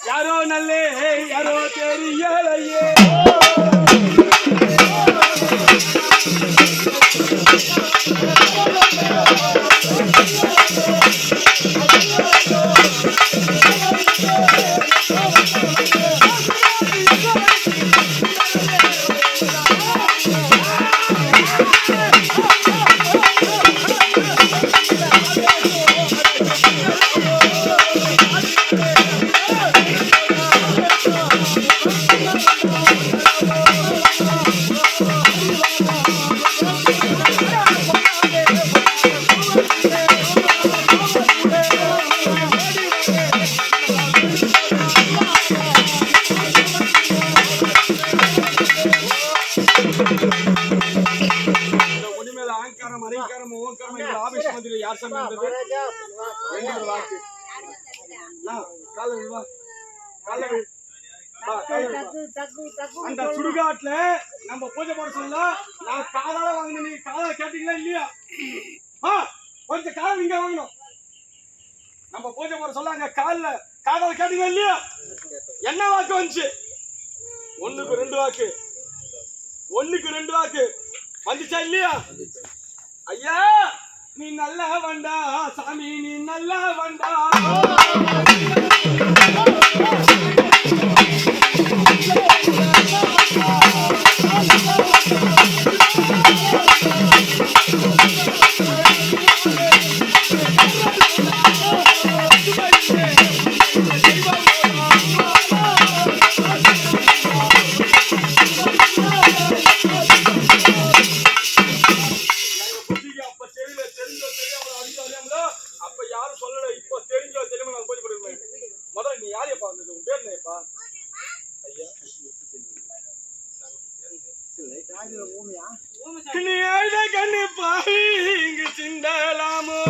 யாரோ நல்லே யாரோ தெரியலையே அந்த சுடுகாட்டுல நம்ம பூஜை போட சொல்ல நான் காதால வாங்கின நீங்க காதால கேட்டீங்களா இல்லையா? கொஞ்சம் காதல் இங்க வாங்கணும். நம்ம பூஜை போட சொல்ல அங்க காதால கேட்டீங்களா இல்லையா? என்ன வாக்கு வந்துச்சு? 1க்கு 2 வாக்கு. 1க்கு 2 வாக்கு வந்துச்சா இல்லையா? ஐயா நீ நல்லா வந்தா சாமி, நீ நல்லா வந்தா கண்ணு பாவி இங்கு சிந்தலாமோ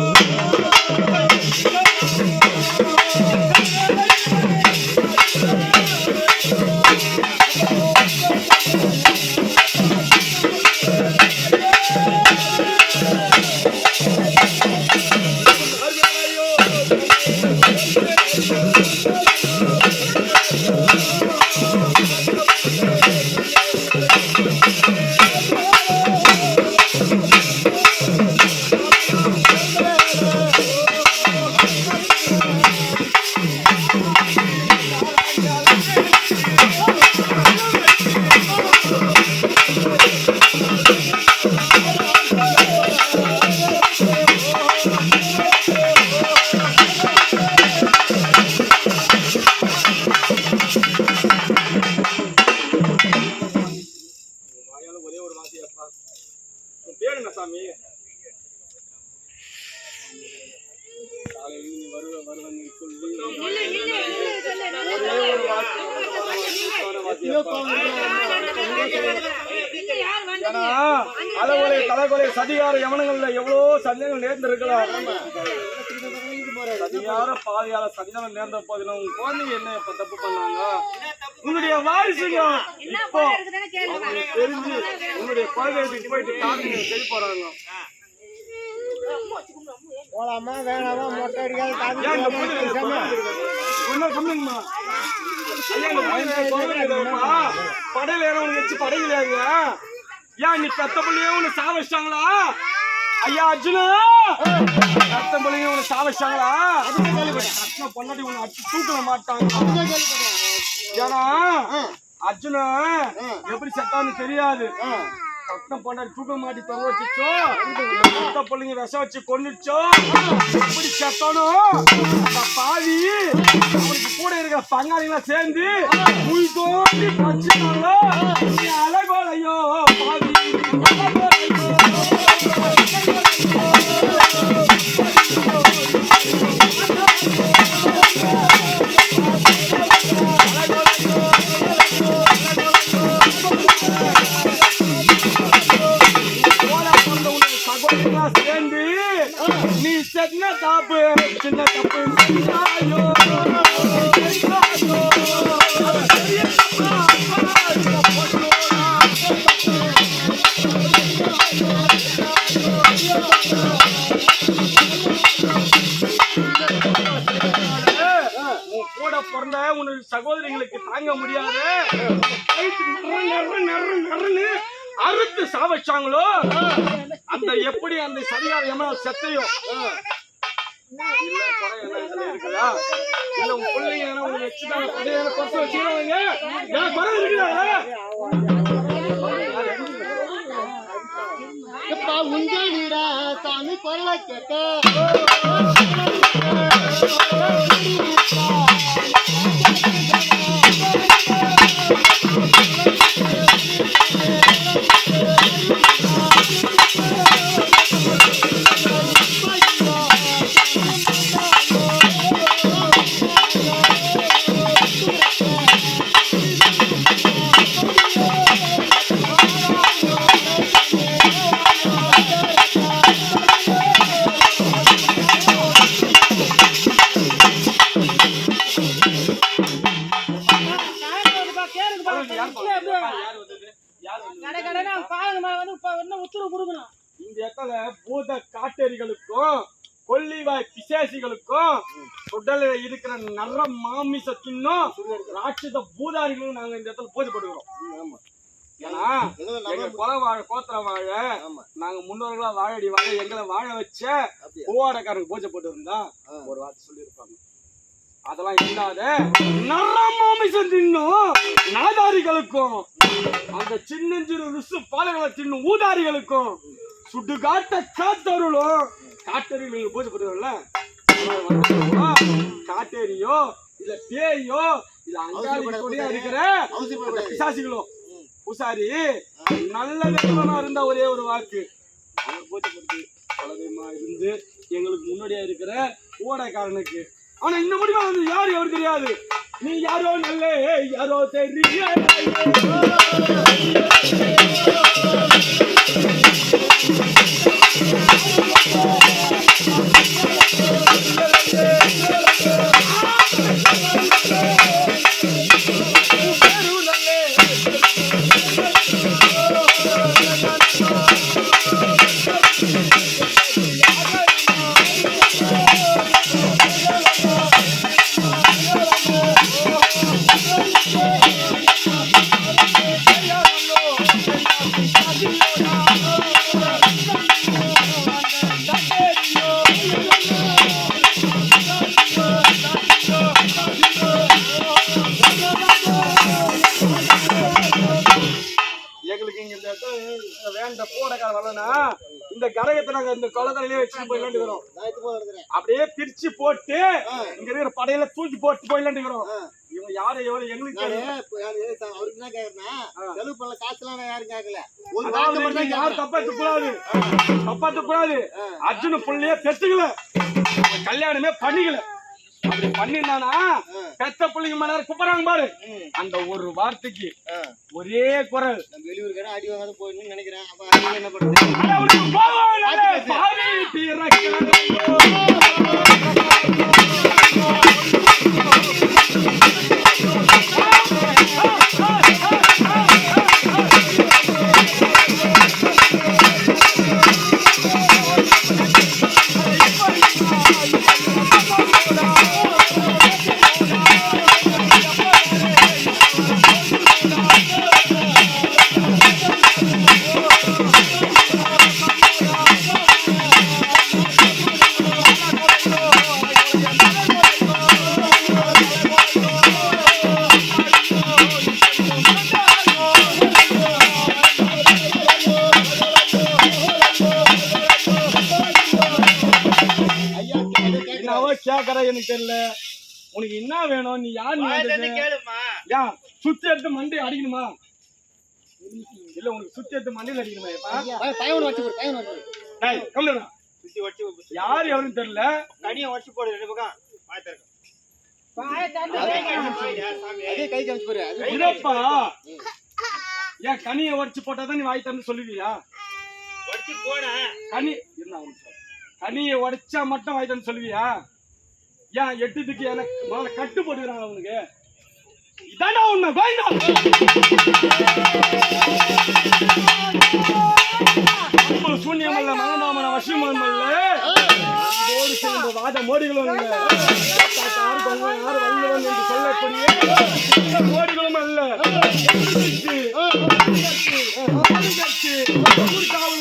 தலைகொலை சதிகார யவனங்கள்ல எவ்வளவோ சந்தேகங்கள் நேர்ந்திருக்கலாம். சதிகார பாதியார சதிகாரம் நேர்ந்த போதிலும் உங்க குழந்தைங்க என்ன இப்ப தப்பு பண்ணாங்க? உன்னுடைய வாரிசுங்க இப்போ தெரிஞ்சு உன்னுடைய குழந்தைகளுக்கு போயிட்டு காப்பி சரி போறாங்க. படையில ஏறவங்க வச்சு படையிலாங்க. ஏன் நீ பெத்த பிள்ளையே உன்னை சாவச்சிட்டாங்களா? ஐயா அர்ஜுனா, பெத்த பிள்ளைங்க உன்னை சாவச்சிட்டாங்களா? பொண்ணாடி உன்னை அடிச்சு தூக்கல மாட்டாங்க. ஏன்னா அர்ஜுனா எப்படி செத்தான்னு தெரியாது. கட்டம் பொண்ணாடி தூக்க மாட்டி தொங்க வச்சுச்சோ, பெத்த பிள்ளைங்க விஷம் வச்சு கொண்டுச்சோ, எப்படி செத்தானோ பாவி அவனுக்கு கூட இருக்கிற பங்காளிகளா சேர்ந்து உள் தோண்டி பச்சுனாங்களோ. அழகோலையோ பாவி சேர்ந்து நீ சின்ன தப்பு சின்ன தப்பு பிறந்த உனக்கு சகோதரிகளுக்கு தாங்க முடியாது அறுத்து சாவச்சாங்களோ அந்த எப்படி அந்த சரியான எவ்வளவு செத்தையும் இல்ல குறை என்ன இருக்குதா இல்ல உங்க பிள்ளைங்க உங்களுக்கு வச்சுட்டாங்க குறை வச்சுக்கிறாங்க குறை இருக்குதா உங்க வீடா சாமி கொல்ல கேட்ட இந்த இடத்துல பூத காட்டேரிகளுக்கும் கொல்லிவாய் பிசாசிகளுக்கும் உடல்ல இருக்கிற நல்ல மாமிசத்தின்னும் ராட்சத பூதாரிகளும் நாங்க இந்த இடத்துல பூஜை போட்டுக்கிறோம். ஏன்னா எங்க கொலை வாழ கோத்திர வாழ நாங்க முன்னோர்களா வாழடி வாழ எங்களை வாழ வச்ச பூவாடக்காரங்க பூஜை போட்டு இருந்தா ஒரு வார்த்தை சொல்லியிருப்பாங்க. அதெல்லாம் இல்லாத நல்ல மாமிசம் தின்னும் நாதாரிகளுக்கும் அந்த சின்னஞ்சிறு ருசு பாலைகளை தின்னும் ஊதாரிகளுக்கும் சுடுகாட்ட காத்தருளும் காட்டேரிகள் பூஜை போட்டுருவோம்ல காட்டேரியோ இல்ல பேயோ இல்ல அங்காடியா இருக்கிற பிசாசிகளோ பூசாரி நல்ல தெய்வமா இருந்தா ஒரே ஒரு வாக்கு பூஜை போட்டு பலவிதமா இருந்து எங்களுக்கு முன்னாடியா இருக்கிற ஓடைக்காரனுக்கு ஆனா இந்த முடிவா வந்து யாரு எவரு தெரியாது நீ யாரோ நல்ல யாரோ தெரிய இந்த கரையத்தை நாங்க இந்த கொலதலையிலே வச்சுட்டு போயிடலான்னு அப்படியே பிரிச்சு போட்டு இங்க இருக்கிற படையில தூக்கி போட்டு போயிடலான்னு இவங்க யாரு எவ்வளவு எங்களுக்கு அவருக்கு என்ன கேக்குறா செலவு பண்ணல காசுலாம் யாரும் கேட்கல யாரும் தப்பாத்து கூடாது அர்ஜுன புள்ளையே பெற்றுக்கல கல்யாணமே பண்ணிக்கல அப்படி பண்ணிருந்தானா பெத்த பிள்ளைங்க மேல கூப்பிடுறாங்க பாரு அந்த ஒரு வார்த்தைக்கு ஒரே குரல் வெளியூர் அடி வாங்காத போயிடணும்னு நினைக்கிறேன். அப்ப என்ன பண்றது எனக்கு தெரியல உனக்கு என்ன வேணும் நீ யார் சுத்தி எடுத்து மண்டை அடிக்கணுமா இல்ல உனக்கு சுத்தி எடுத்து மண்டையில அடிக்கணுமா யாரு எவரும் தெரியல கனியை உடச்சு போடு ரெண்டு பக்கம் ஏன் கனியை உடச்சு போட்டாதான் நீ வாய் தந்து சொல்லுவியா கனி என்ன கனியை உடைச்சா மட்டும் வாய் தந்து சொல்லுவியா ஏன் எட்டுக்கு எனக்கு முதல்ல கட்டு போட்டுக்கிறாங்க அவனுக்கு இதானா உண்மை கோயிந்தா சூன்யம் அல்ல மகனாமன வசிமம் அல்ல ஓடு சேர்ந்த வாத மோடிகளும் அல்ல யார் வல்லவன் என்று சொல்லக்கூடிய மோடிகளும் அல்ல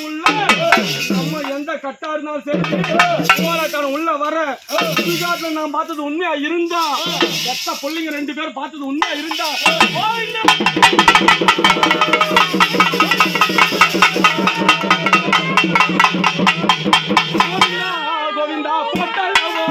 உள்ள நம்ம எந்த கட்டா இருந்தாலும் சரி போராட்டம் உள்ள வர சுடுகாட்டுல நான் பார்த்தது உண்மையா இருந்தா எத்த பொள்ளிங்க 2 பேர் பார்த்தது உண்மையா இருந்தா கோவிந்தா போட்டல்லவோ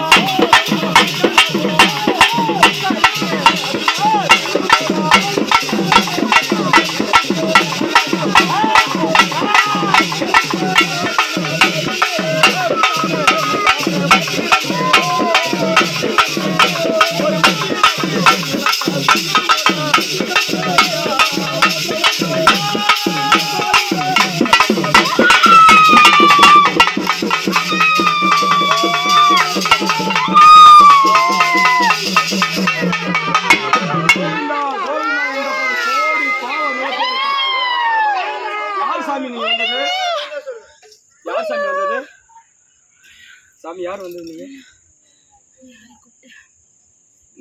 சாமி யார் வந்திருந்தீங்க?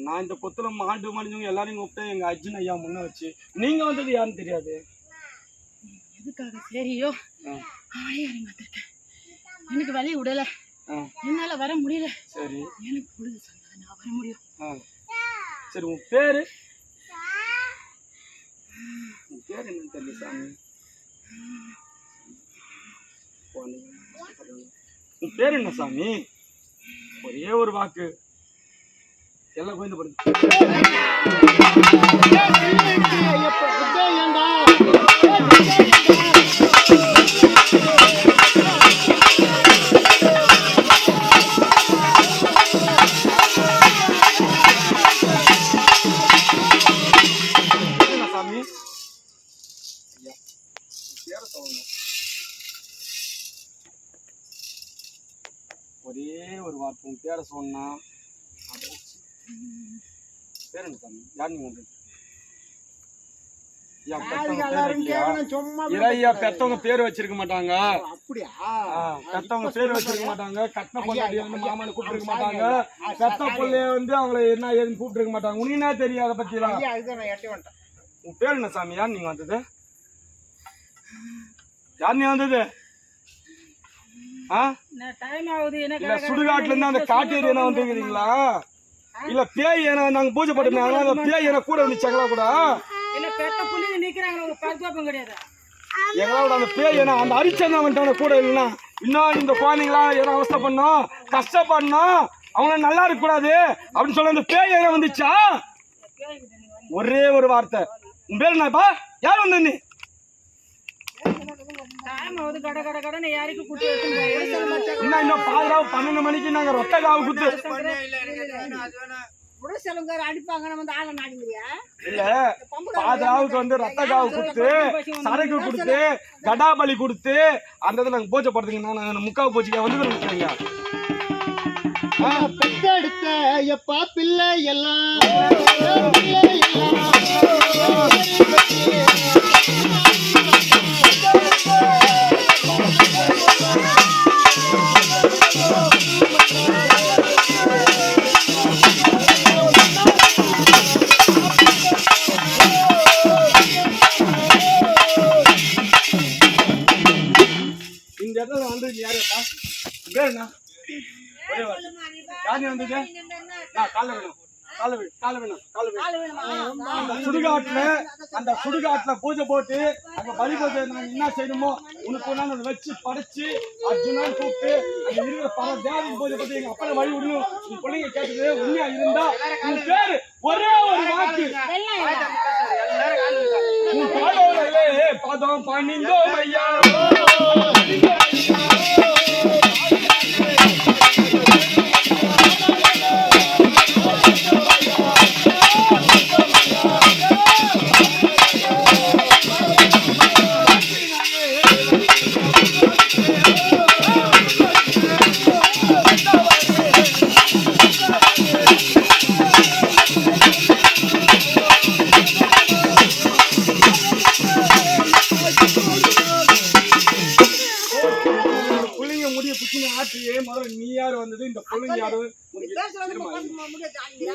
நான் இந்த பொத்துல மாண்டு மடிஞ்சவங்க எல்லாரையும் கூப்பிட்டு எங்க அர்ஜுன் ஐயா முன்ன வச்சு நீங்க வந்தது யாருன்னு தெரியாது. எதுக்காக சரியோ எனக்கு வழி விடல, என்னால வர முடியல. சரி எனக்கு பொழுது சொன்னா நான் வர முடியும். சரி உன் பேரு என்னன்னு தெரியல சாமி. உன் பேர் என்ன சாமி? ஒரே ஒரு வாக்கு எல்லாம் கோயந்து படுது. சாமி பேர சொல்லணும். ஒரே ஒரு வார்த்தை உன் பேரை சொன்னா பேர் என்ன சாமி? யார் நீங்க வந்து பெத்தவங்க பேர் வச்சிருக்க மாட்டாங்க. பெத்தவங்க பேர் வச்சிருக்க மாட்டாங்க. கட்டின பொண்ணாடி வந்து மாமான்னு கூப்பிட்டுருக்க மாட்டாங்க. பெத்த பிள்ளைய வந்து அவங்கள என்ன ஏதுன்னு கூப்பிட்டுருக்க மாட்டாங்க. உனக்கு என்ன தெரியும் அதை பத்தி எல்லாம்? உன் பேர் என்ன சாமி? யார் நீங்க வந்தது? யார் நீ வந்தது? சுடுகாட்டுல இருந்து அந்த காட்டு ஏரியா வந்துருக்கீங்களா? இல்ல பேய் ஏன்னா நாங்க பூஜை போட்டு பேய் ஏன்னா கூட வந்துச்சாங்களா? கூட எங்களோட அந்த பேய் ஏன்னா அந்த அரிச்சந்தா வந்துட்டாங்க கூட. இல்லைன்னா இன்னும் இந்த குழந்தைங்களா ஏன்னா அவஸ்தை பண்ணோம் கஷ்டப்படணும் அவங்க நல்லா இருக்க கூடாது அப்படின்னு சொல்ல அந்த பேய் ஏன்னா வந்துச்சா? ஒரே ஒரு வார்த்தை உன் பேர் என்னப்பா? யார் வந்த நீ? இன்னும் பாதுகாப்பு 12 மணிக்கு நாங்க ரொத்த காவு குத்து இல்ல பாதுகாவுக்கு வந்து ரத்த காவு குடுத்து சரக்கு கொடுத்து கடாபலி கொடுத்து அந்த இதுல நாங்க பூஜை போடுறதுங்க. நான் முக்காவு பூஜைக்கு வந்து பெத்தெடுத்த எப்பா பிள்ளை எல்லாம் இந்த இடத்துல வந்து யாருப்பா? பேர் என்ன? யாரு வந்தது? அந்த சுடுகாட்டுல பூஜை போட்டு அந்த பலி பூஜை நாங்க என்ன செய்யணுமோ உனக்கு அதை வச்சு படைச்சு அர்ஜுனான்னு கூப்பிட்டு அங்க இருக்கிற பல தேவதைக்கு பூஜை போட்டு எங்க அப்பனை வழி விடணும். உன் பிள்ளைங்க கேட்டது உண்மையா இருந்தா உன் பேரு ஒரே ஒரு வாக்கு உன் பாடோடலே பதம் பணிந்தோ ஐயா.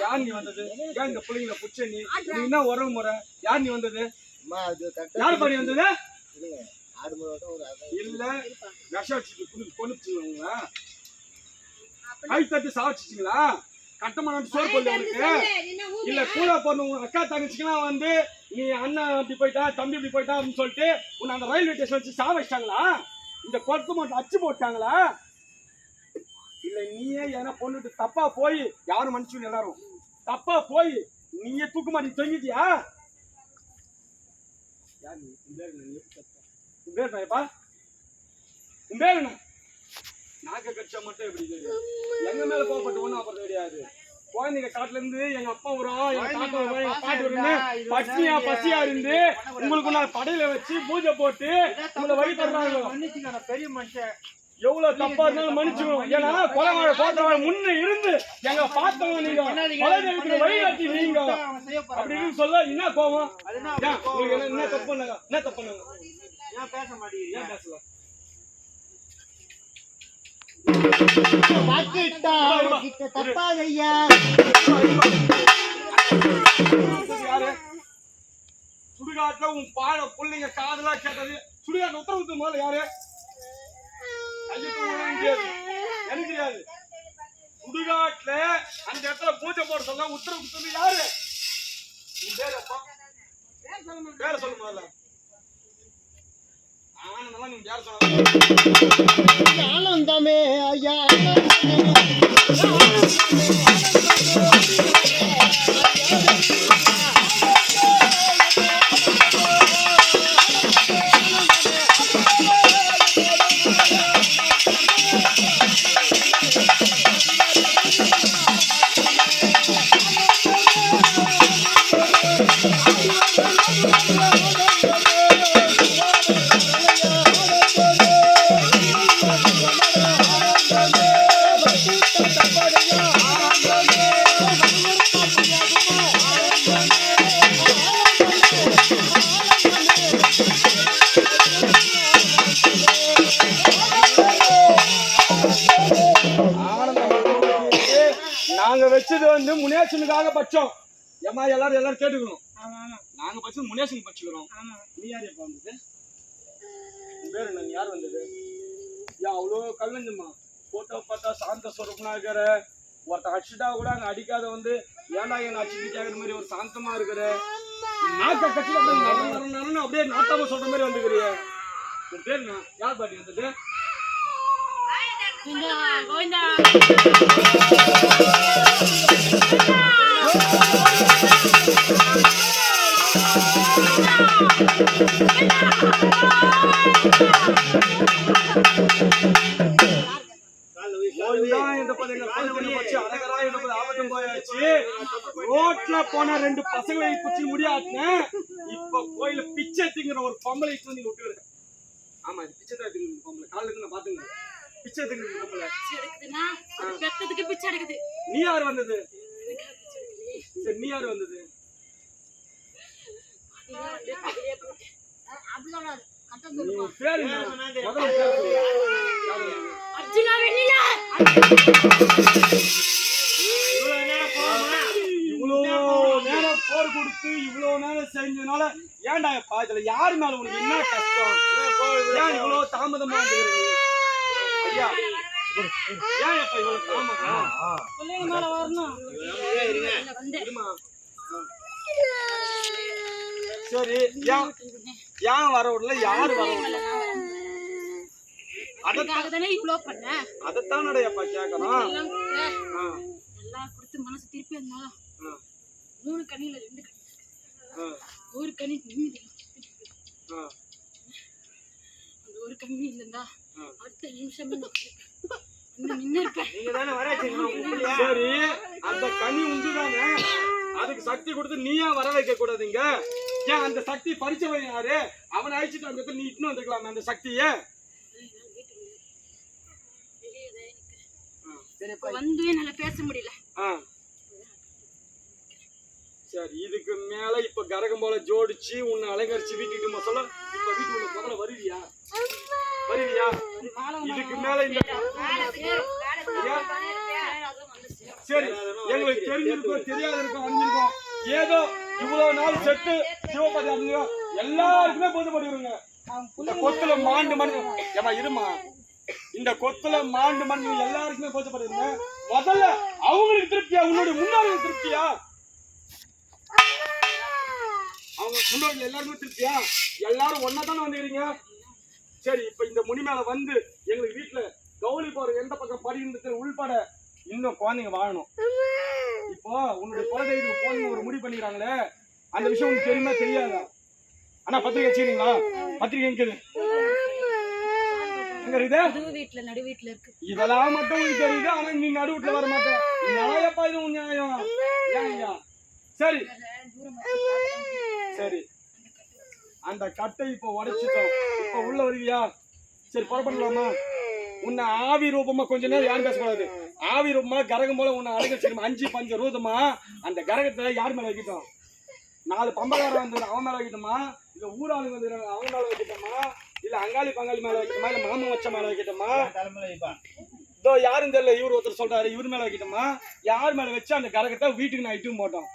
யார் நீ வந்தது? ஏன் இந்த பிள்ளைங்களை புடிச்ச நீ என்ன உறவு முறை? யார் நீ வந்தது? யாரு பண்ணி வந்தது? இல்ல விஷம் வச்சுட்டு கொண்டுச்சுங்களா? கை தட்டி சாவச்சிட்டீங்களா? கட்டமான சோறு போடல உனக்கு? இல்ல கூட போன உங்க அக்கா தங்கச்சிக்கெல்லாம் வந்து நீ அண்ணன் இப்படி போயிட்டா தம்பி இப்படி போயிட்டா அப்படின்னு சொல்லிட்டு உன்னை அந்த ரயில்வே ஸ்டேஷன் வச்சு சாவச்சிட்டாங்களா? இந்த கொத்து மட்டும் அச்சு போட்டாங்களா? இல்ல நீயே ஏன்னா பொண்ணுட்டு தப்பா போய் யாரும் மன்னிச்சு எல்லாரும் தப்பா போய் நீயே தூக்கு மாட்டி தொங்கிட்டியா? யார் நீ? உன் பேர் என்னப்பா? உன் பேர் என்ன? நாக்க கட்சா மட்டும் எப்படி தெரியும்? எங்க மேல கோவப்பட்டு ஒண்ணும் அப்புறம் கிடையாது. குழந்தைங்க காட்டுல இருந்து எங்க அப்பா வரும், எங்க தாத்தா வரும், எங்க பாட்டி வரும், பட்னியா பசியா இருந்து உங்களுக்கு நான் படையில வச்சு பூஜை போட்டு உங்களை வழி தர்றாங்க. பெரிய மனுஷன் எவ்வளவு தப்பா இருந்தாலும் மன்னிச்சுக்கணும். ஏன்னா கொலை போட்டவங்க முன்ன இருந்து எங்க பார்த்தவங்க நீங்க கொலை வழிகாட்டி நீங்க அப்படின்னு சொல்ல என்ன கோவம்? உங்களுக்கு என்ன தப்பு பண்ணாங்க? என்ன தப்பு பண்ணாங்க? ஏன் பேச மாட்டேங்கிறீங்க? ஏன் பேசலாம்? தப்பாதையா யாரு சுடுகாட்டுல உன் பாட பிள்ளைங்க காதலா கேட்டது சுடுகாட்டு உத்தரவு முதல்ல யாரு? எனக்கு தெரியாது. சுடுகாட்டுல அந்த இடத்துல பூஜை போட சொல்ல உத்தரவு கொடுத்தது யாரு? பேர சொல்லு முதல்ல. ஆனந்தமா நீங்க பேர சொல்ல ஆனந்தமே ஐயா நாங்க வச்சது வந்து முனேசனுக்காக பட்சம். ஏமா எல்லாரும் கேட்டுக்கணும். நாங்க பட்சம் முனேசனுக்கு பச்சுக்கிறோம். நீ யார் எப்ப வந்தது? உன் பேர் என்ன? யார் வந்தது? அவ்வளோ கல்லஞ்சம்மா போட்டோ பார்த்தா சாந்த சொரூபனா இருக்கிற ஒருத்த அடிச்சுட்டா கூட அங்க அடிக்காத வந்து ஏன்டா என்ன அடிச்சுட்டு கேட்கற மாதிரி ஒரு சாந்தமா இருக்கிற நாக்க கட்சி அப்படியே நாட்டாம சொல்ற மாதிரி வந்துக்கிறிய. உன் பேர் என்ன? யார் பாட்டி வந்தது? ரோட்ல போன ரெண்டு பசங்களை குச்சி முடியாதுன்னு இப்ப கோயில பிச்சை திங்கிற ஒரு பொம்பளை நீங்க விட்டுருக்க. ஆமா பிச்சை தான் திங்க பொம்பளை காலைல இருந்து பாத்துங்க பிச்சை திங்கிற பொம்பளை பிச்சை எடுக்குது. நீ யாரு வந்தது? சரி நீ யாரு வந்தது? நீ பேரு என்ன? முதல்ல பேர் சொல்லு. அர்ஜுனா வெண்ணிலா. இவ்வளவு நேரம் போர் கொடுத்து இவ்வளவு நேரம் செஞ்சதுனால ஏன்டா எப்பா இதுல யாரு மேல உனக்கு என்ன கஷ்டம்? ஏன் இவ்வளவு தாமதமா ஐயா? ஏன் எப்ப இவ்வளவு தாமதம்? பிள்ளைங்க மேல வரணும். சரி ஏன் வர விடல? யாரு வர விடல? அதுக்காகதானே இவ்வளவு பண்ண. அதத்தானடா எப்பா கேட்கணும். எல்லாம் கொடுத்து மனசு திருப்பி இருந்தாலும் 3 கண்ணில 2 கண்ணி ஒரு கண்ணி நிம்மதி. அந்த ஒரு கண்ணி இல்லைந்தா அடுத்த நிமிஷம் நின்று இருப்பேன். சரி அந்த கனி உண்டுதானே, அதுக்கு சக்தி கொடுத்து நீயா வர வைக்க கூடாதுங்க. ஏன் அந்த சக்தி பறிச்சவன் யாரு? அவனை அழிச்சிட்டு அந்த நீ இட்டுன்னு வந்துக்கலாமே அந்த சக்திய. வந்து என்னால பேச முடியல. சரி இதுக்கு மேல இப்ப கரகம் போல ஜோடிச்சு உன்னை அலங்கரிச்சு வீட்டுக்கு சொல்ல இப்ப வீட்டுக்குள்ள முதல்ல வருவியா? இதுக்கு மேல இந்த சரி, எங்களுக்கு தெரிஞ்சிருக்கோம் தெரியாத இருக்கும் அறிஞ்சிருக்கோம். ஏதோ இவ்வளவு நாள் செட்டு சிவபதி அறிஞ்சோ எல்லாருக்குமே போதுபடுவீங்க. இந்த கொத்துல மாண்டு மண் ஏமா இருமா, இந்த கொத்துல மாண்டு மண் எல்லாருக்குமே போதுபடுவீங்க. முதல்ல அவங்களுக்கு திருப்தியா, உன்னுடைய முன்னோர்களுக்கு திருப்தியா? அவங்க முன்னோர்கள் எல்லாருமே திருப்தியா? எல்லாரும் ஒன்னா தானே வந்துக்கிறீங்க. சரி, இப்ப இந்த முனி மேல வந்து எங்களுக்கு வீட்டுல கௌரி போற எந்த பக்கம் படிக்கிறது உள்பட இன்னும் குழந்தைங்க வாழணும். இப்போ உன்னுடைய குலதெய்வத்துக்கு போன ஒரு முடிவு பண்ணிக்கிறாங்களே, அந்த விஷயம் உனக்கு தெரியுமா தெரியாதா? ஆனா பத்திரிகை வச்சுக்கிறீங்களா? பத்திரிகை எங்க வீட்டுல நடு வீட்டுல இருக்கு. இதெல்லாம் மட்டும் உனக்கு தெரியுது, ஆனா நீ நடு வீட்டுல வர மாட்டேன். நியாயப்பா இது உன் நியாயம். ஏன்யா? சரி சரி, அந்த கட்டை இப்ப உடைச்சிட்டோம். இப்ப உள்ள வருவியா? சரி புறப்படலாமா? உன்னை ஆவி ரூபமா கொஞ்ச நேரம் யாரும் பேசக்கூடாது. ஆவி ரூபமா கரகம் போல உன்னை அழக செய்யணும். 5 பஞ்ச ரூபமா அந்த கரகத்தை யார் மேல வைக்கிட்டோம்? 4 பம்பகாரம் வந்து அவன் மேல வைக்கிட்டோமா, இல்ல ஊராளுங்க வந்து அவன் மேல வைக்கிட்டோமா, இல்ல அங்காளி பங்காளி மேல வைக்கணுமா, இல்ல மாமன் வச்ச மேல வைக்கிட்டோமா? இதோ யாரும் தெரியல, இவர் ஒருத்தர் சொல்றாரு இவர் மேல வைக்கிட்டோமா? யார் மேல வச்சு அந்த கரகத்தை வீட்டுக்கு நான் இட்டும் போட்டோம்.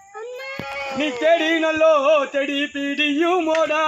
நீ தேடி நல்லோ தேடி பிடியும் மோடா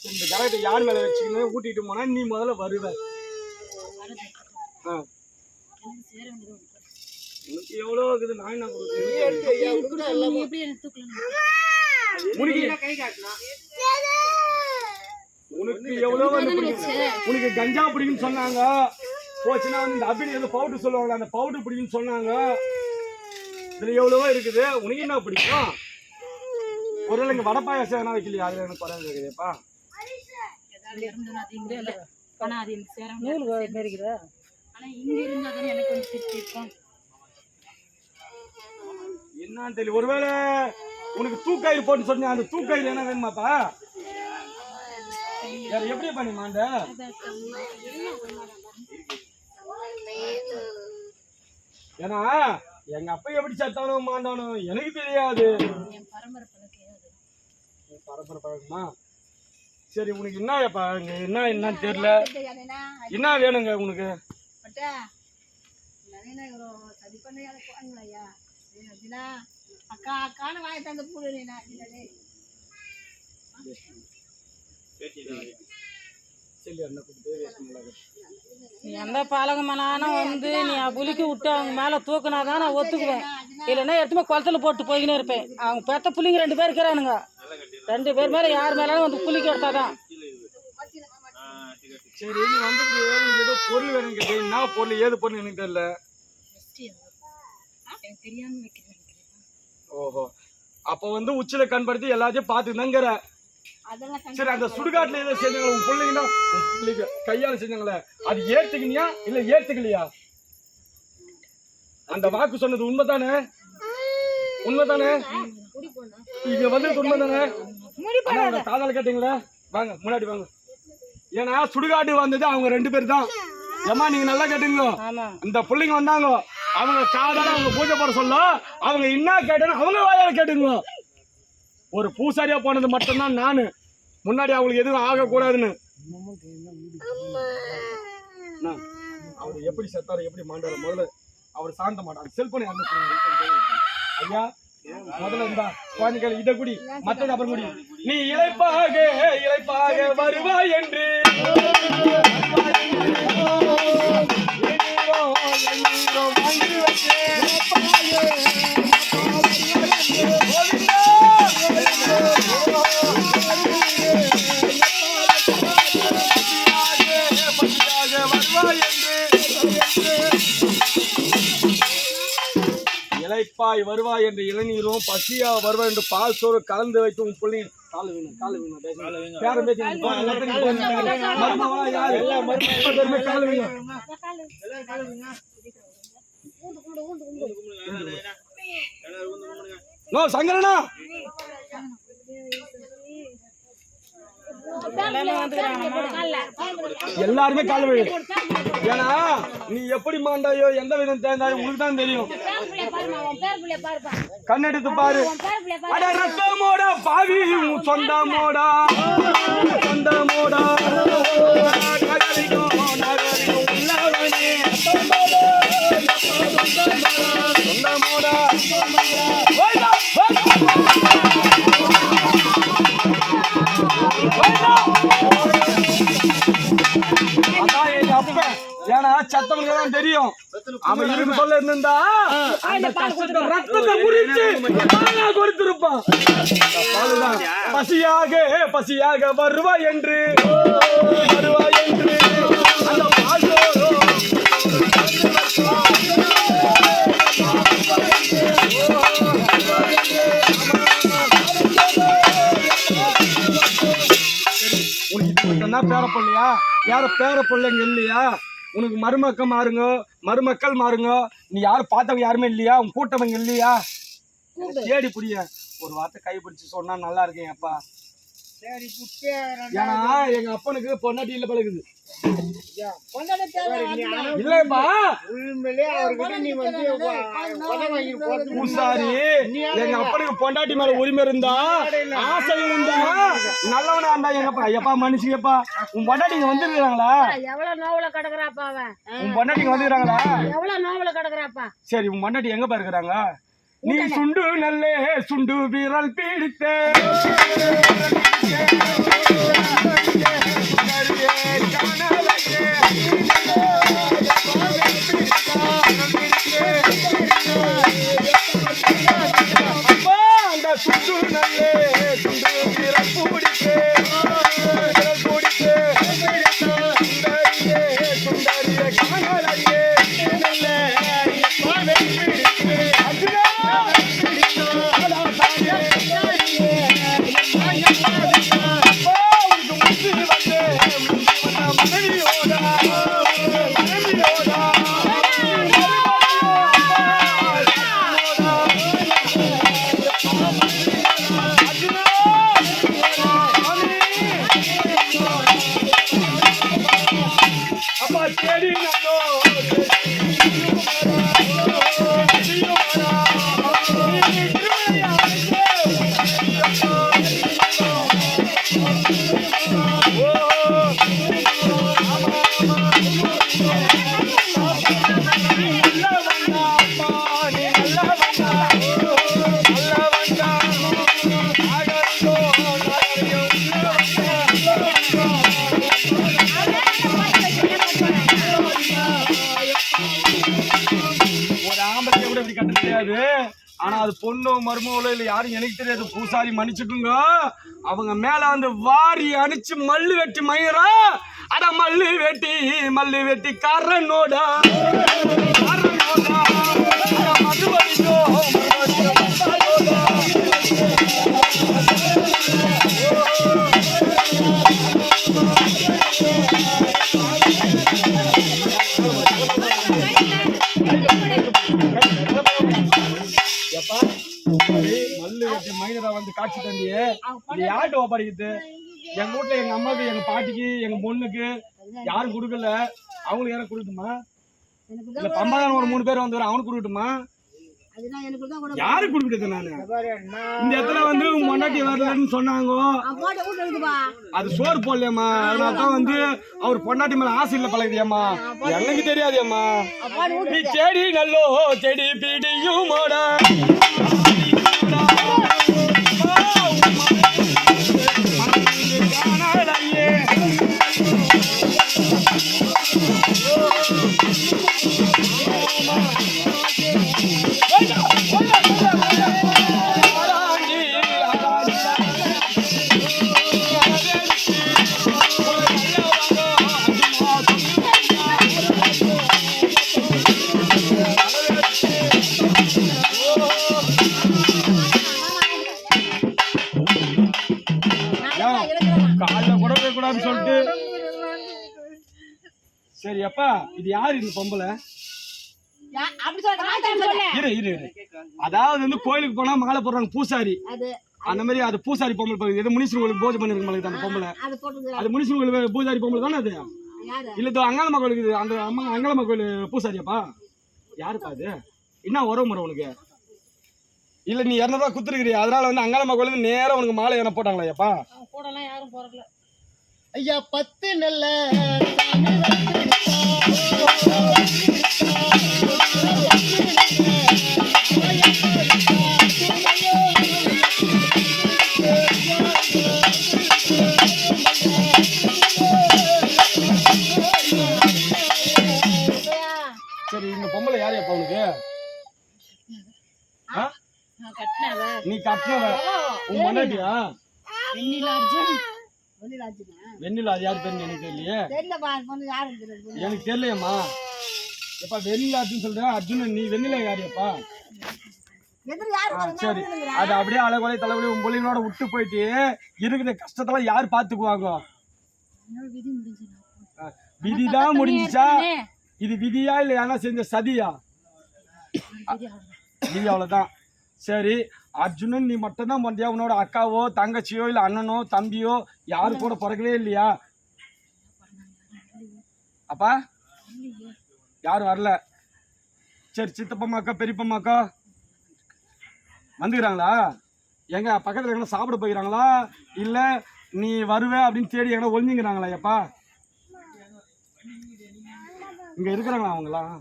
இந்த கரகத்தை யார் மேல வச்சுக்கின்னு ஊட்டிட்டு போனா நீ முதல்ல வருவ. உனக்கு எவ்வளவு இருக்குது, நான் என்ன உனக்கு எவ்வளவு உனக்கு கஞ்சா பிடிக்குன்னு சொன்னாங்க. போச்சுன்னா வந்து இந்த அபின் ஏதோ பவுடர் சொல்லுவாங்க, அந்த பவுடர் பிடிக்குன்னு சொன்னாங்க. இதுல எவ்வளவோ இருக்குது, உனக்கு என்ன பிடிக்கும்? ஒருவேளை இங்க வடை பாயாசம் என்ன வைக்கலையா? அது எனக்கு பரவாயில்ல இருக்குதுப்பா. என்னன்னு தெரியல. ஒருவேளை உனக்கு தூக்காயிரு போட்டு சொன்ன, அந்த தூக்காயிரு என்ன வேணுமாப்பா? வேற எப்படி பண்ணி மாண்ட? ஏன்னா எங்க அப்பா எப்படி சத்தானோ மாண்டானோ எனக்கு தெரியாது. பரம்பரை பழக்கமா? சரி, உனக்கு என்னப்பா என்னன்னு தெரியல, என்ன வேணுங்க உனக்கு? எந்த பழகமானாலும் வந்து நீ புலிக்கு விட்டு அவங்க மேல தூக்குனாதான் நான் ஒத்துக்குவேன். இல்லைன்னா எடுத்துமே குளத்துல போட்டு போய்கினே இருப்பேன். அவங்க பெத்த புள்ளிங்க 2 பேர் இருக்கிறானுங்க. 2 பேர் மேல யார் மேலும் வந்து புலிக்கு எடுத்தாதான். சரி, நீ வந்து ஏதோ பொருள் வேணும் கேட்டு, என்ன பொருள் ஏது பொருள் எனக்கு தெரியல. ஓஹோ, அப்ப வந்து உச்சில கண்படுத்தி எல்லாத்தையும் பாத்துக்கிற. சரி, அந்த சுடுகாட்டுல ஏதோ செஞ்சாங்க உன் பிள்ளைங்கன்னா, உன் பிள்ளைங்க கையால செஞ்சாங்களே, அது ஏத்துக்கினியா இல்ல ஏத்துக்கலையா? அந்த வாக்கு சொன்னது உண்மைதானே? உண்மைதானே? இங்க வந்து உண்மைதானே? காதால கேட்டீங்களா? வாங்க முன்னாடி வாங்க. ஏன்னா சுடுகாட்டு வந்தது அவங்க 2 பேர் தான். ஏமா நீங்க நல்லா கேட்டீங்களோ? இந்த பிள்ளைங்க வந்தாங்க, அவங்க காதால அவங்க பூஜை போட சொல்ல, அவங்க என்ன கேட்டாலும் அவங்க வாயால கேட்டுங்களோ. ஒரு பூசாரியா போனது மட்டும்தான் நானு, முன்னாடி அவங்களுக்கு எதுவும் ஆகக்கூடாதுன்னு. அவர் எப்படி செத்தாரு எப்படி மாண்டாரு, முதல்ல அவர் சாந்த மாட்டார். செல்போனை ஐயா முதல்ல இருந்தா குழந்தைகள் இதை குடி, மற்றது அப்புறம் குடி. நீ இளைப்பாக வருவாய் என்று இருப்பாய் வருவாய் என்ற இளநீரும் பசியா வருவாய் என்று பால் சோறு கலந்து வைத்து உன் பிள்ளை கால வீணும் பேரம் பேசி மருமவா யாரு கால வீணும் நோ சங்கரனா எல்லாருமே கால வீடு. ஏன்னா நீ எப்படி மாண்டாயோ எந்த விதம் தேர்ந்தாயோ உங்களுக்கு தான் தெரியும். கண்ணெடுத்து பாரு. அட ரத்தமோட பாவி சொந்தமோடா சொந்தமோடா சொந்தமோடா அதான் எங்க அப்பன். ஏன்னா சத்தவனுக்கு தான் தெரியும். அவன் இருக்கு சொல்ல இருந்தா அந்த கஷ்டத்தை ரத்தத்தை குறிச்சு கொடுத்திருப்பான். பசியாக பசியாக வருவாய் என்று அந்த பேர பிள்ளையா யார பேர பிள்ளைங்க இல்லையா? உனக்கு மருமக்கள் மாறுங்க. நீ யாரும் பார்த்தவங்க யாருமே இல்லையா? உன் கூட்டவங்க இல்லையா? தேடி புரிய ஒரு வார்த்தை கைப்பிடிச்சு சொன்னா நல்லா இருக்கேன் அப்பா. ஏன்னா எங்க அப்பனுக்கு பொண்டாட்டி இல்ல பழகுது இல்லப்பா. பூசாரி எங்க அப்பனுக்கு பொண்டாட்டி மேல உரிமை இருந்தா ஆசை இருந்தா நல்லவனா இருந்தா எங்கப்பா எப்பா மனுஷியப்பா உன் பொண்டாட்டிங்க வந்துருக்காங்களா? எவ்வளவு நோவுல கிடக்குறாப்பா அவன். உன் பொண்டாட்டிங்க வந்துருக்காங்களா? எவ்வளவு நோவுல கிடக்குறாப்பா. சரி உன் பொண்டாட்டி எங்க இருக்கிறாங்க? நீ சுண்டு நல்லே சுண்டு வீரல் பீடித்தே அந்த சுண்டு நல்லே சுண்டு வீரல் பூடித்தே சுண்டரியே காணலையே ஆனா அது பொண்ணோ மருமகளோ இல்ல யாரும் எனக்கு தெரியாது. பூசாரி மன்னிச்சுக்குங்க. அவங்க மேல வந்து வாரி அணிச்சு மல்லு வெட்டி மயிரா. அட மல்லு வெட்டி காரனோடா மல்லு வெட்டி மைனரா வந்து காட்சி தந்தியே இது யார்கிட்ட ஒப்படைக்குது? எங்க வீட்டுல எங்க அம்மாவுக்கு எங்க பாட்டிக்கு எங்க பொண்ணுக்கு யாரும் கொடுக்கல. அவங்களுக்கு யாரும் கொடுக்கட்டுமா? இல்ல பம்பாதான் ஒரு 3 பேர் வந்து அவனுக்கு கொடுக்கட்டுமா? யாரு கொடுக்குறது? நானு இந்த இடத்துல வந்து மொண்டாட்டி வரலன்னு சொன்னாங்க. அது சோறு போடலையம்மா. அதனாலதான் வந்து அவர் பொண்டாட்டி மேல ஆசை இல்ல பழகுதியம்மா. எனக்கு தெரியாதேம்மா. நீ செடி நல்லோ செடி பிடியும் Oh சரி அப்பா இது யாரு இந்த பொம்பளை? அப்படி சொல்ல இரு அதாவது வந்து கோயிலுக்கு போனா மாலை போடுறாங்க பூசாரி, அந்த மாதிரி அது பூசாரி பொம்பளை. எது முனிசு கோயிலுக்கு பூஜை பண்ணிருக்க அந்த பொம்பளை, அது முனிசு கோயிலுக்கு பூசாரி பொம்பளை தானே அது? இல்ல அங்காளம்மா கோயிலுக்கு அந்த அங்காளம்மா கோயில் பூசாரியாப்பா? யாருப்பா அது? என்ன உறவு முறை உனக்கு? இல்ல நீ 200 ரூபா குத்துருக்கிறியா, அதனால வந்து அங்காளம்மா கோயிலுக்கு நேரம் உனக்கு மாலை என்ன போட்டாங்களாப்பா? கூடலாம் யாரும் போறல ஐயா 10 நல்ல சரி இந்த பொம்பளை யாரையாப்பா உனக்கு? நான் கட்டினவ நீ கட்டினவ உன் மனைவியா? வெண்ணிலா அர்ஜுன் வெண்ணிலா அது யாரு பேரு எனக்கு தெரியலையே. எனக்கு தெரியலையம்மா. எப்பா வெண்ணிலா அப்படின்னு சொல்றேன். அர்ஜுனன் நீ வெண்ணிலா யாரையாப்பா? சரி அது அப்படியே அழகொலை தலைவலி உன் பொலினோட விட்டு போயிட்டு இருக்கிற கஷ்டத்தெல்லாம் யாரு பாத்துக்குவாங்க? விதிதான் முடிஞ்சுச்சா? இது விதியா இல்ல யாரா செஞ்ச சதியா? விதி அவ்வளவுதான். சரி அர்ஜுனன் நீ மட்டும்தான் பண்றியா? உன்னோட அக்காவோ தங்கச்சியோ இல்ல அண்ணனோ தம்பியோ யாரு கூட பிறக்கவே இல்லையா? அப்பா யாரும் வரல. சரி சித்தப்பம்மாக்கா பெரியப்பம்மாக்கா வந்துக்கிறாங்களா? எங்க பக்கத்துல எங்கன்னா சாப்பிட போயிக்கிறாங்களா இல்ல நீ வருவே அப்படின்னு தேடி எங்கன்னா ஒளிஞ்சுங்கிறாங்களா? எப்பா இங்க இருக்கிறாங்களா அவங்களாம்?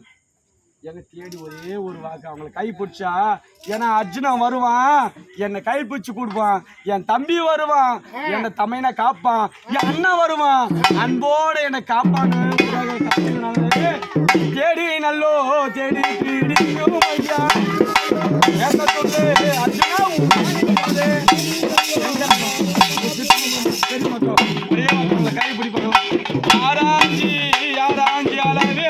எங்க தேடி ஒரே ஒரு வாக்கு அவங்களை கை பிடிச்சா, ஏன்னா அர்ஜுனா வருவான் என்னை கை பிடிச்சு கொடுப்பான், என் தம்பி வருவான் என்னை தமையனை காப்பான், என் அண்ணன் வருவான் அன்போட என்னை காப்பான்னு தேடி நல்லோ தேடி ஐயா சொல்லு அர்ஜுனா கை பிடிப்பாங்க. யாராஞ்சி யாராஞ்சி அளவே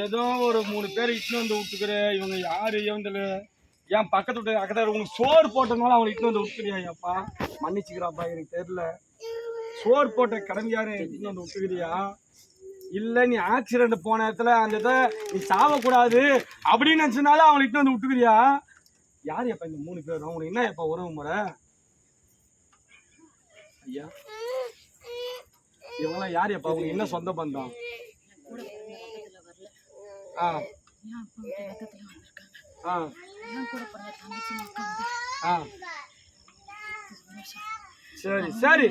ஏதோ ஒரு 3 பேர் இட்டு வந்து விட்டுக்கிறேன். இவங்க யாரு இவங்க என் பக்கத்து விட்டு அக்கறை உனக்கு சோறு போட்டதுனால அவங்க இட்டு வந்து விட்டுக்கிறியாப்பா? மன்னிச்சுக்கிறாப்பா எனக்கு தெரியல. சோறு போட்ட கடமையாரு இட்டு வந்து விட்டுக்கிறியா இல்ல நீ ஆக்சிடென்ட் போன இடத்துல அந்த இதை நீ சாவக்கூடாது அப்படின்னு நினைச்சதுனால அவங்க இட்டு வந்து விட்டுக்கிறியா? யாரு எப்ப இந்த 3 பேரும் உனக்கு என்ன எப்ப உறவு முறை? ஐயா இவங்களாம் யாரு எப்ப அவங்க என்ன சொந்த பந்தம்? சரி சரி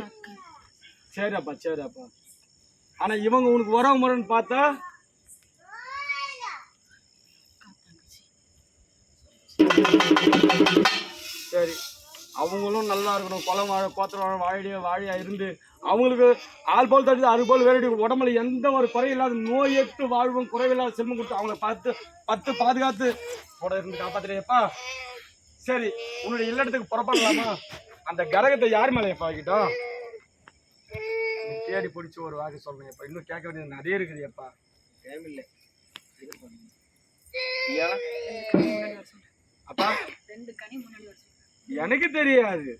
சரிப்பா சரிப்பா. ஆனா இவங்க உனக்கு உறவு முறைன்னு பார்த்தா சரி அவங்களும் நல்லா இருக்கணும், குளம் வாழ கோத்திரம் வாழியா இருந்து அவங்களுக்கு ஆள் போல் தடுத்து அது போல் வேறு உடம்புல எந்த ஒரு குறையில்லாத நோயற்று வாழ்வும் குறைவில்லாத செல்வம் கொடுத்து அவங்களை பத்து பாதுகாத்து கூட இருந்து காப்பாத்துறியப்பா. சரி உன்னுடைய இல்லத்துக்கு புறப்படலாமா? அந்த கரகத்தை யார் மேலே எப்பா வைக்கிட்டோம்? தேடி பிடிச்சி ஒரு வாக்கு சொல்றேன்ப்பா. இன்னும் கேட்க வேண்டியது நிறைய இருக்குதுப்பா. தேவையில்லை அப்பா எனக்கு தெரியாது.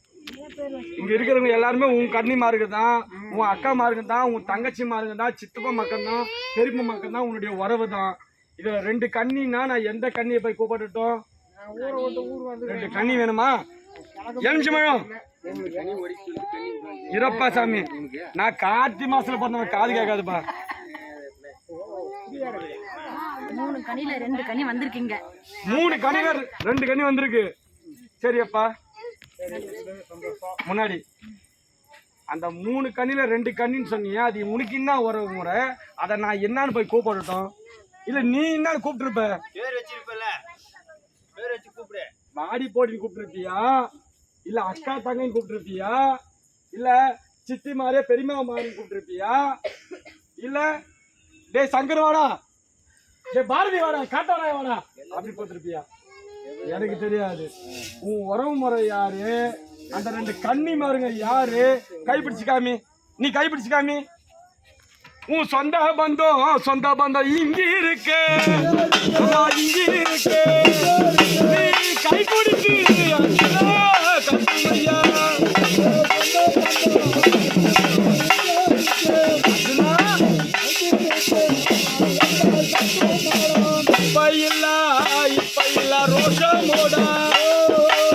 இங்க இருக்கிறவங்க எல்லாருமே உன் கன்னிமாருக்கு தான், உன் அக்கா மாருக்கு தான், உன் தங்கச்சி மாருக்கு தான், சித்தப்பா மக்கள் தான், பெரியப்பா மக்கள் தான், உன்னுடைய உறவு தான். இதுல 2 கன்னின்னா நான் எந்த கண்ணியை போய் கூப்பிட்டுட்டோம்? 2 கன்னி வேணுமா? எலுமிச்சம்பழம் இருப்பா சாமி, நான் கார்த்தி மாசத்துல பிறந்தவன், காது கேட்காதுப்பா. 3 கனியில 2 கனி வந்திருக்கீங்க. 3 கனில 2 கனி வந்திருக்கு. சரியப்பா, முன்னாடி அந்த 3 கனில 2 கனின்னு சொன்னீங்க, அது உனக்கு என்ன ஒரு முறை? அதை நான் என்னன்னு போய் கூப்பிடட்டும், இல்ல நீ என்னன்னு கூப்பிட்டுருப்ப? வாடி போட்டின்னு கூப்பிட்டுருப்பியா, இல்ல அக்கா தங்கன்னு கூப்பிட்டுருப்பியா, இல்ல சித்தி மாதிரியே பெரியமா மாறின்னு கூப்பிட்டுருப்பியா, இல்ல டேய் சங்கர் வாடா, டேய் பாரதி வாடா, காட்டாராய வாடா அப்படி போட்டிருப்பியா? எனக்கு தெரியாது. உன் உறவு முறை யாரு? அந்த 2 கன்னி மாருங்க யாரு? கைப்பிடிச்சு காமி, நீ கைப்பிடிச்சு காமி. உன் சொந்த பந்தம் இங்க இருக்கு, இங்க இருக்கு. நீ கைப்பிடிச்சு கட்டுமையா இப்ப இல்ல ரோஷமோட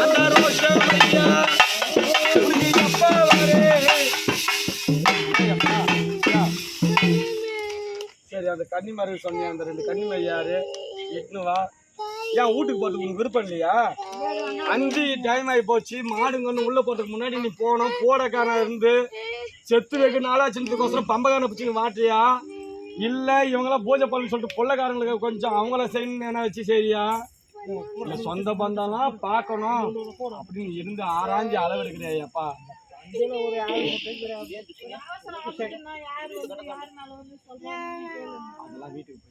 அந்த ரோஷம் ஐயா எப்ப வரே? சரி, அந்த கன்னிமாரி சொன்னியா, அந்த 2 கன்னிமாரி யாரு? இட்னு வா. ஏன் வீட்டுக்கு போறதுக்கு உனக்கு விருப்பம் இல்லையா? அந்தி டைம் ஆகி போச்சு, மாடுங்கன்னு உள்ள போறதுக்கு முன்னாடி நீ போனோம். போடக்காரன் இருந்து செத்து வைக்க நாளாச்சுக்கோசரம் பம்பக்காரனை பிடிச்சி மாட்டியா, இல்ல இவங்களாம் பூஜை பண்ணு சொல்லிட்டு கொள்ளக்காரங்களுக்கு கொஞ்சம் அவங்கள செய்யணும்னு என்ன வச்சு சரியா? இல்ல சொந்த பந்தம்லாம் பார்க்கணும் அப்படின்னு இருந்து ஆராய்ஞ்சு அளவு எடுக்கிறியாப்பா? அதெல்லாம் வீட்டுக்கு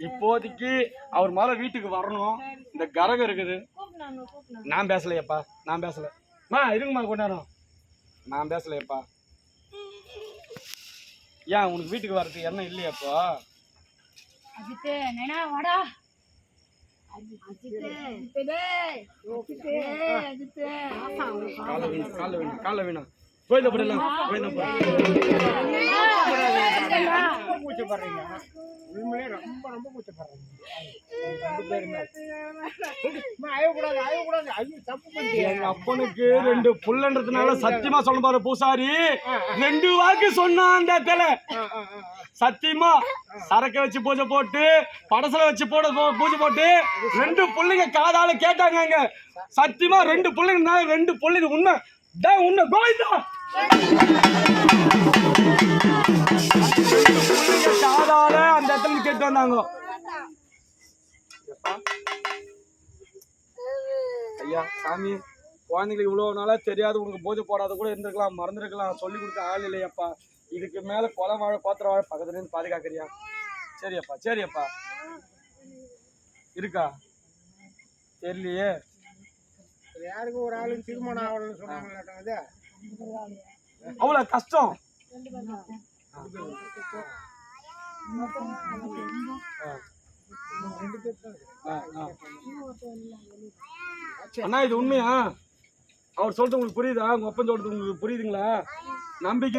இப்போதைக்கு அவர் மேல வீட்டுக்கு வரணும். இந்த கரகம் இருக்குது. நான் பேசலையப்பா, நான் பேசல. இருங்கம்மா கொண்டாடும். நான் பேசலையப்பா. ஏன் உனக்கு வீட்டுக்கு வர்றதுக்கு என்ன இல்லையாப்பா? கால வேணும் கோயில போடலாம். எங்க அப்பனுக்கு 2 புள்ளன்றதுனால சத்தியமா சொல்ல பாரு பூசாரி, 2 வாக்கு சொன்னான் அந்த இடத்துல. சத்தியமா சரக்க வச்சு பூஜை போட்டு, படசல வச்சு பூஜை போட்டு 2 புள்ளைங்க காதால கேட்டாங்க. சத்தியமா 2 புள்ளைங்க, 2 புள்ளைங்க உண்மை உண்மை கோவிந்தா. காதால அந்த இடத்துல கேட்டு வந்தாங்க. ஐயா சாமி, குழந்தைங்களுக்கு இவ்வளவு நாளா தெரியாது, உனக்கு பூஜை போடாத கூட இருந்திருக்கலாம், மறந்துருக்கலாம், சொல்லி கொடுக்க ஆள் இல்லையாப்பா. இதுக்கு மேல கொலை வாழை பாத்திர வாழை பக்கத்துல இருந்து பாதுகாக்கிறியா? சரியப்பா, சரியப்பா. இருக்கா தெரியலையே. யாருக்கு ஒரு ஆளுக்கு திருமணம் ஆகணும்னு சொன்னாங்க. அவ்வளவு கஷ்டம். அண்ணா இது உண்மையா? அவர் சொல்றது உங்களுக்கு புரியுதா? உங்க அப்பன் சொல்றது உங்களுக்கு புரியுதுங்களா? நம்பிக்கை